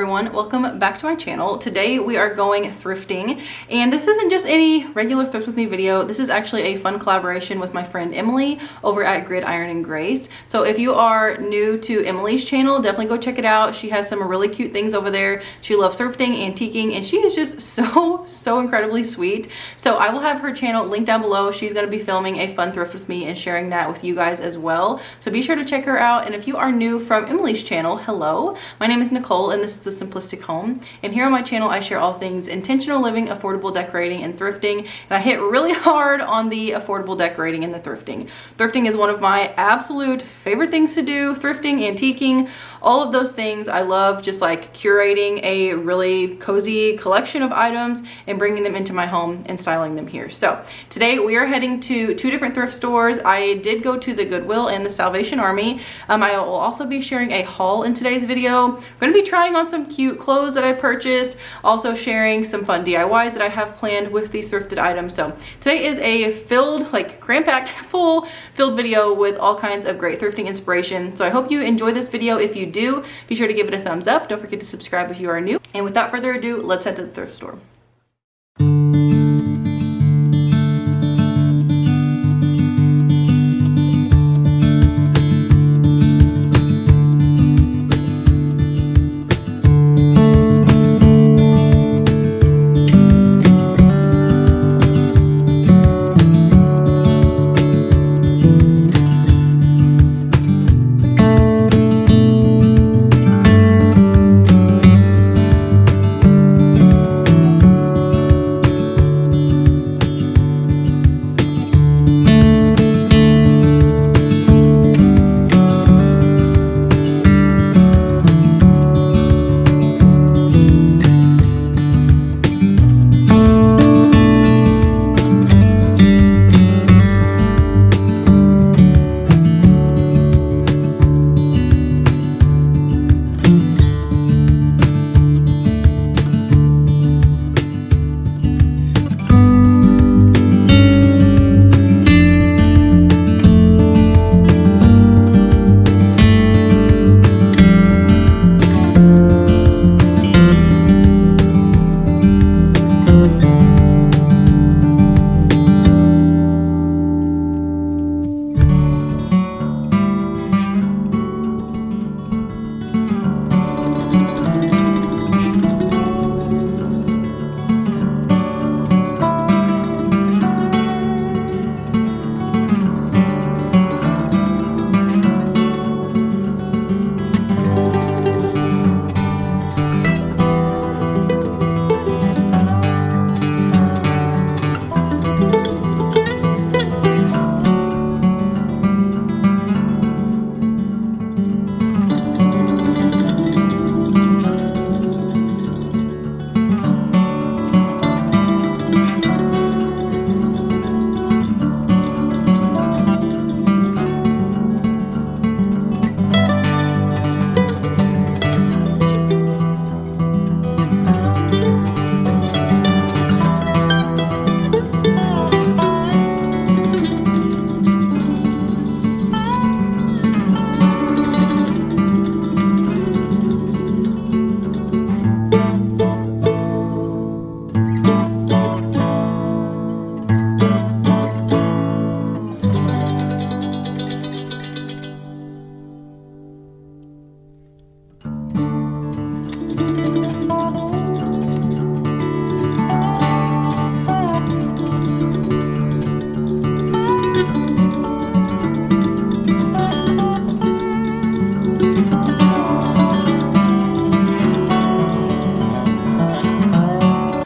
everyone, welcome back to my channel. Today we are going thrifting, and this isn't just any regular thrift with me video. This is actually a fun collaboration with my friend Emily over at Gridiron and Grace. So if you are new to Emily's channel, definitely go check it out. She has some really cute things over there. She loves thrifting, antiquing, and she is just so incredibly sweet. So I will have her channel linked down below. She's going to be filming a fun thrift with me and sharing that with you guys as well. So be sure to check her out. And if you are new from Emily's channel, hello, my name is Nicole and this is The Simplistic Home. And here on my channel, I share all things intentional living, affordable decorating, and thrifting. And I hit really hard on the affordable decorating and the thrifting. Thrifting is one of my absolute favorite things to do. Thrifting, antiquing, all of those things. I love just like curating a really cozy collection of items and bringing them into my home and styling them here. So today we are heading to two different thrift stores. I did go to the Goodwill and the Salvation Army. I will also be sharing a haul in today's video. I'm going to be trying on some cute clothes that I purchased, also sharing some fun DIYs that I have planned with these thrifted items. So today is a filled, like cram-packed, filled video with all kinds of great thrifting inspiration. So I hope you enjoy this video. If you do, be sure to give it a thumbs up. Don't forget to subscribe if you are new. And without further ado, let's head to the thrift store.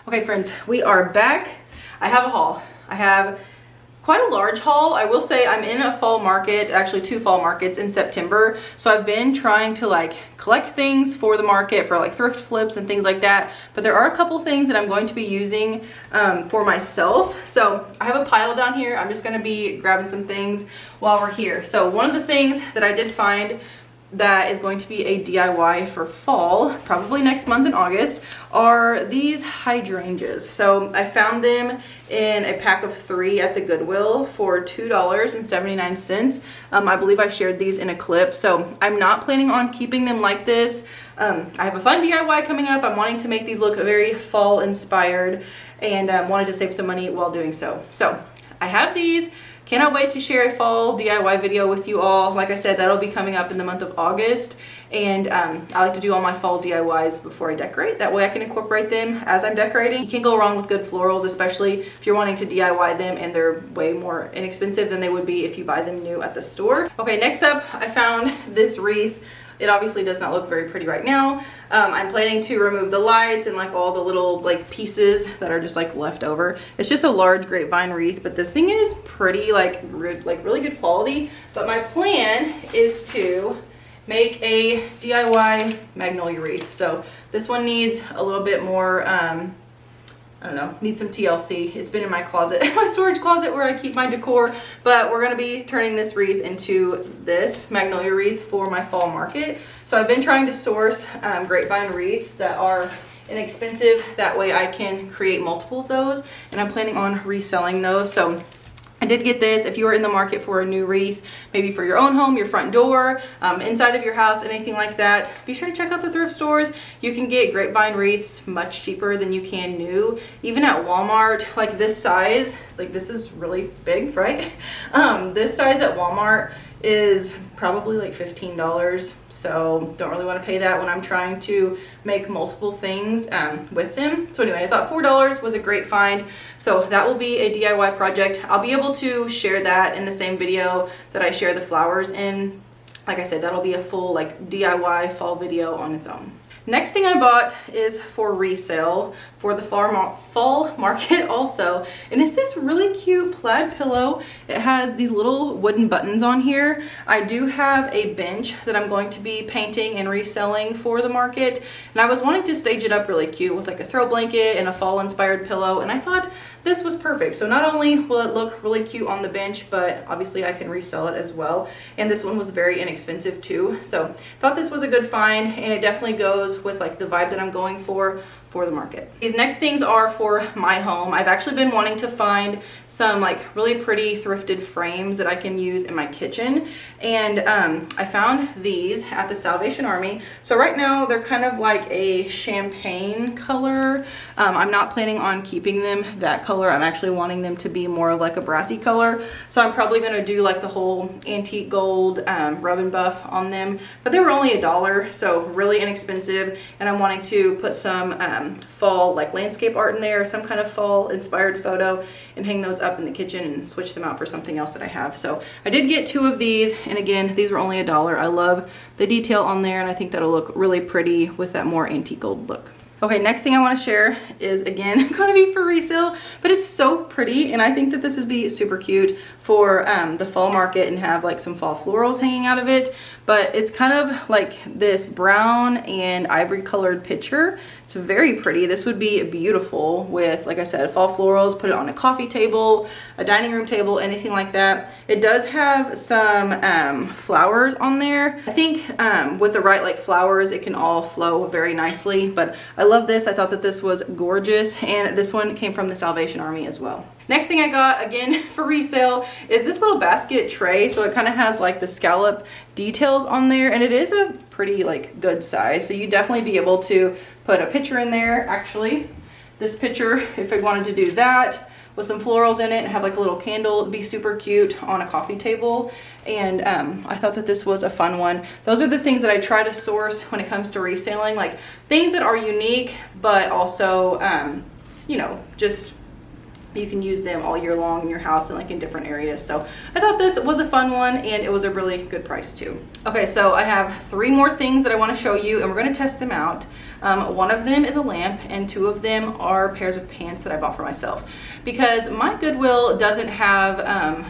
Okay friends, we are back. I have a haul. I have quite a large haul. I will say I'm in a fall market, actually two fall markets in September. So I've been trying to like collect things for the market for like thrift flips and things like that. But there are a couple things that I'm going to be using for myself. So I have a pile down here. I'm just gonna be grabbing some things while we're here. So one of the things that I did find that is going to be a DIY for fall, probably next month in August, are these hydrangeas. So I found them in a pack of 3 at the Goodwill for $2.79. I believe I shared these in a clip. So I'm not planning on keeping them like this. I have a fun DIY coming up. I'm wanting to make these look very fall inspired, and wanted to save some money while doing so. So I have these. Cannot wait to share a fall DIY video with you all. Like I said, that'll be coming up in the month of August. And I like to do all my fall DIYs before I decorate. That way I can incorporate them as I'm decorating. You can't go wrong with good florals, especially if you're wanting to DIY them and they're way more inexpensive than they would be if you buy them new at the store. Okay, next up, I found this wreath. It obviously does not look very pretty right now. I'm planning to remove the lights and like all the little like pieces that are just like left over. It's just a large grapevine wreath, but this thing is pretty like really good quality. But my plan is to make a DIY magnolia wreath. So this one needs a little bit more, I don't know, need some TLC. It's been in my closet, my storage closet where I keep my decor, but we're gonna be turning this wreath into this magnolia wreath for my fall market. So I've been trying to source grapevine wreaths that are inexpensive. That way I can create multiple of those, and I'm planning on reselling those. So I did get this. If you are in the market for a new wreath, maybe for your own home, your front door, inside of your house, anything like that, be sure to check out the thrift stores. You can get grapevine wreaths much cheaper than you can new. Even at Walmart, like this size, like this is really big, right? This size at Walmart is probably like $15, so don't really want to pay that when I'm trying to make multiple things with them. So anyway, I thought $4 was a great find, so that will be a DIY project. I'll be able to share that in the same video that I share the flowers in. Like I said, that'll be a full like DIY fall video on its own. Next thing I bought is for resale for the fall market also, and it's this really cute plaid pillow. It has these little wooden buttons on here. I do have a bench that I'm going to be painting and reselling for the market, and I was wanting to stage it up really cute with like a throw blanket and a fall inspired pillow, and I thought this was perfect. So not only will it look really cute on the bench, but obviously I can resell it as well, and this one was very inexpensive too. So thought this was a good find, and it definitely goes with like the vibe that I'm going for the market. These next things are for my home. I've actually been wanting to find some like really pretty thrifted frames that I can use in my kitchen, and I found these at the Salvation Army. So right now they're kind of like a champagne color. I'm not planning on keeping them that color. I'm actually wanting them to be more like a brassy color, so I'm probably going to do like the whole antique gold rub and buff on them, but they were only $1, so really inexpensive, and I'm wanting to put some fall like landscape art in there, some kind of fall inspired photo, and hang those up in the kitchen and switch them out for something else that I have. So I did get 2 of these, and again, these were only $1. I love the detail on there, and I think that'll look really pretty with that more antique gold look. Okay, next thing I want to share is again going to be for resale, but it's so pretty, and I think that this would be super cute for the fall market and have like some fall florals hanging out of it. But it's kind of like this brown and ivory colored picture. It's very pretty. This would be beautiful with, like I said, fall florals. Put it on a coffee table, a dining room table, anything like that. It does have some flowers on there. I think with the right like flowers, it can all flow very nicely, but I love this. I thought that this was gorgeous, and this one came from the Salvation Army as well. Next thing I got, again for resale, is this little basket tray. So it kind of has like the scallop details on there, and it is a pretty like good size. So you definitely be able to put a picture in there. Actually, this picture, if I wanted to do that with some florals in it and have like a little candle, it'd be super cute on a coffee table. And I thought that this was a fun one. Those are the things that I try to source when it comes to reselling, like things that are unique, but also, you know, just you can use them all year long in your house and like in different areas. So I thought this was a fun one, and it was a really good price too. Okay, so I have 3 more things that I want to show you, and we're going to test them out. One of them is a lamp, and 2 of them are pairs of pants that I bought for myself, because my Goodwill doesn't have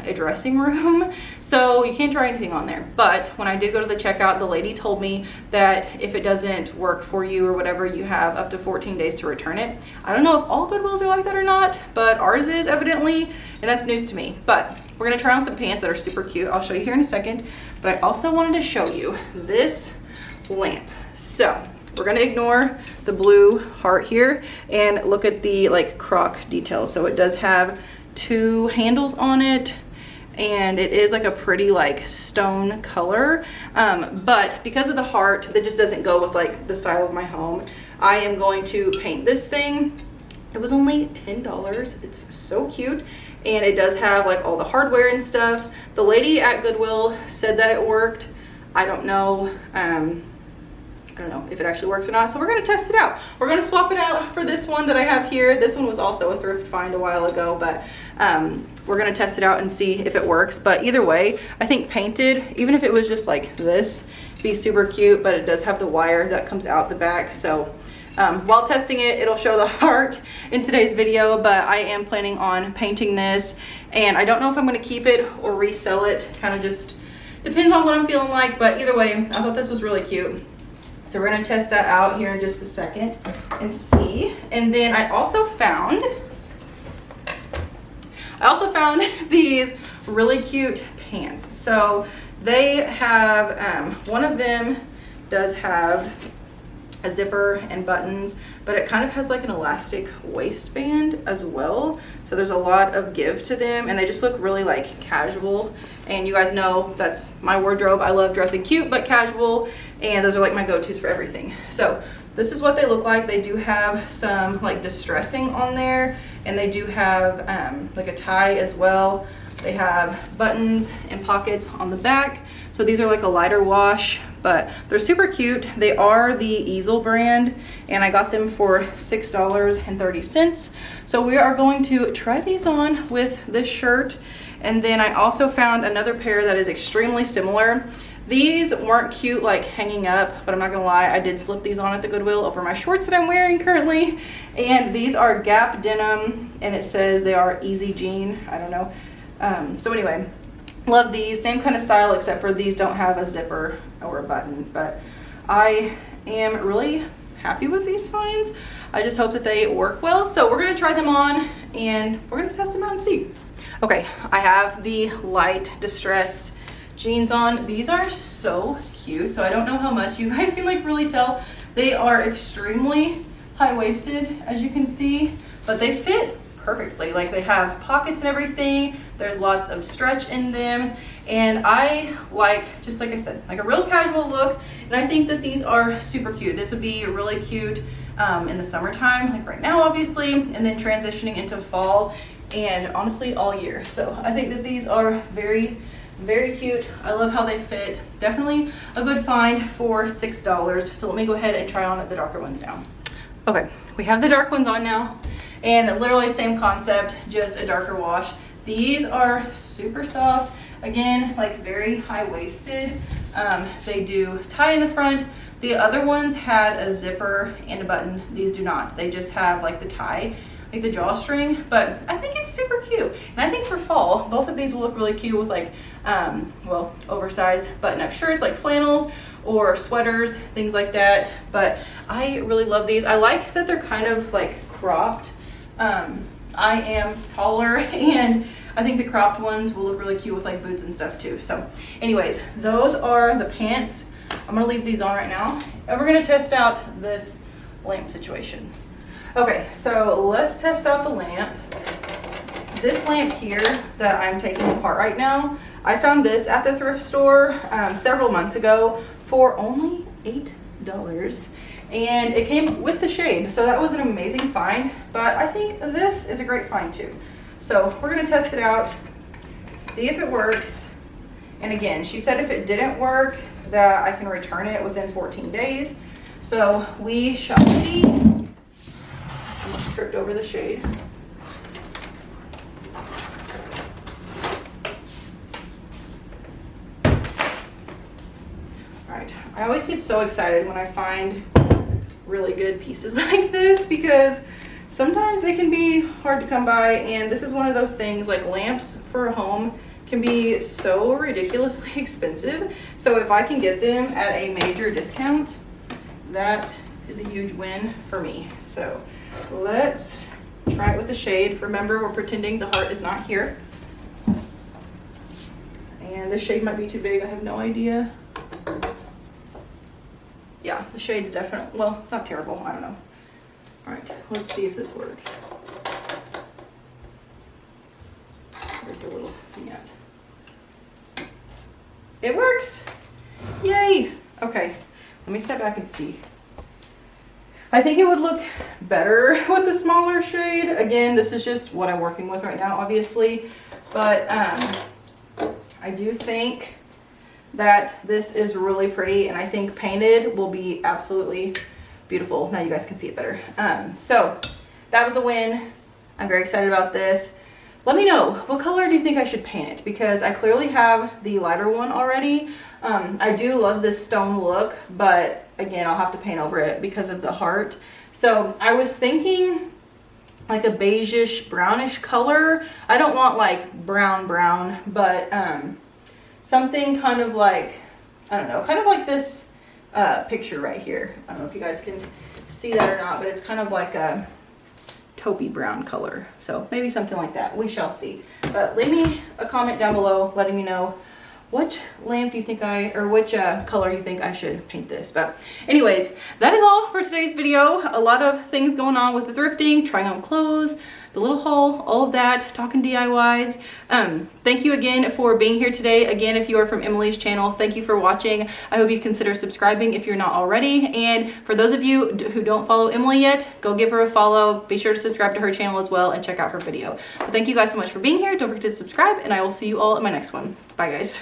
a dressing room, so you can't try anything on there. But when I did go to the checkout, the lady told me that if it doesn't work for you or whatever, you have up to 14 days to return it. I don't know if all Goodwills are like that or not, but ours is evidently, and that's news to me. But we're gonna try on some pants that are super cute. I'll show you here in a second, but I also wanted to show you this lamp. So we're gonna ignore the blue heart here and look at the like croc details. So it does have 2 handles on it, and it is like a pretty like stone color, but because of the heart, that just doesn't go with like the style of my home. I am going to paint this thing. It was only $10. It's so cute, and it does have like all the hardware and stuff. The lady at Goodwill said that it worked. I don't know. I don't know if it actually works or not, so we're gonna test it out. We're gonna swap it out for this one that I have here. This one was also a thrift find a while ago, but we're gonna test it out and see if it works. But either way, I think painted, even if it was just like this, be super cute, but it does have the wire that comes out the back. So while testing it, it'll show the heart in today's video, but I am planning on painting this, and I don't know if I'm gonna keep it or resell it. Kind of just depends on what I'm feeling like, but either way, I thought this was really cute. So we're gonna test that out here in just a second and see. And then I also found these really cute pants. So they have, one of them does have a zipper and buttons, but it kind of has like an elastic waistband as well. So there's a lot of give to them, and they just look really like casual. And you guys know that's my wardrobe. I love dressing cute but casual, and those are like my go-tos for everything. So this is what they look like. They do have some like distressing on there, and they do have like a tie as well. They have buttons and pockets on the back. So these are like a lighter wash, but they're super cute. They are the Easel brand, and I got them for $6.30. So we are going to try these on with this shirt. And then I also found another pair that is extremely similar. These weren't cute like hanging up, but I'm not gonna lie, I did slip these on at the Goodwill over my shorts that I'm wearing currently. And these are Gap denim, and it says they are easy jean. I don't know. So anyway, love these. Same kind of style, except for these don't have a zipper or a button. But I am really happy with these finds. I just hope that they work well. So we're gonna try them on, and we're gonna test them out and see. Okay, I have the light distressed jeans on. These are so cute. So I don't know how much you guys can like really tell. They are extremely high-waisted, as you can see, but they fit perfectly. Like, they have pockets and everything. There's lots of stretch in them, and I like, just like I said, like a real casual look. And I think that these are super cute. This would be really cute in the summertime, like right now obviously, and then transitioning into fall, and honestly all year. So I think that these are very, very cute. I love how they fit. Definitely a good find for $6. So let me go ahead and try on the darker ones now. Okay, we have the dark ones on now, and literally same concept, just a darker wash. These are super soft. Again, like very high-waisted. They do tie in the front. The other ones had a zipper and a button. These do not. They just have like the tie, like the drawstring, but I think it's super cute. And I think for fall, both of these will look really cute with like, well, oversized button-up shirts, like flannels or sweaters, things like that. But I really love these. I like that they're kind of like cropped. I am taller, and I think the cropped ones will look really cute with like boots and stuff too. So anyways, those are the pants. I'm gonna leave these on right now, and we're gonna test out this lamp situation. Okay, so let's test out the lamp. This lamp here that I'm taking apart right now, I found this at the thrift store several months ago for only $8. And it came with the shade, so that was an amazing find. But I think this is a great find too. So we're gonna test it out, see if it works. And again, she said if it didn't work, that I can return it within 14 days. So we shall see. I just tripped over the shade. All right, I always get so excited when I find really good pieces like this, because sometimes they can be hard to come by, and this is one of those things, like lamps for a home can be so ridiculously expensive. So if I can get them at a major discount, that is a huge win for me. So let's try it with the shade. Remember, we're pretending the heart is not here. And this shade might be too big, I have no idea. Yeah, the shade's definitely, well, it's not terrible, I don't know. All right, let's see if this works. Where's the little thing at? It works! Yay! Okay, let me step back and see. I think it would look better with the smaller shade. Again, this is just what I'm working with right now, obviously. But I do think that this is really pretty, and I think painted will be absolutely beautiful. Now you guys can see it better. So that was a win. I'm very excited about this. Let me know, what color do you think I should paint it? Because I clearly have the lighter one already. I do love this stone look, but again, I'll have to paint over it because of the heart. So I was thinking like a beigeish brownish color. I don't want like brown, but something kind of like, I don't know, kind of like this picture right here. I don't know if you guys can see that or not, but it's kind of like a taupey brown color. So maybe something like that. We shall see. But leave me a comment down below letting me know which lamp you think which color you think I should paint this. But anyways, that is all for today's video. A lot of things going on with the thrifting, trying on clothes, the little haul, all of that, talking DIYs. Thank you again for being here today. Again, if you are from Emily's channel, thank you for watching. I hope you consider subscribing if you're not already. And for those of you who don't follow Emily yet, go give her a follow. Be sure to subscribe to her channel as well and check out her video. But thank you guys so much for being here. Don't forget to subscribe, and I will see you all in my next one. Bye, guys.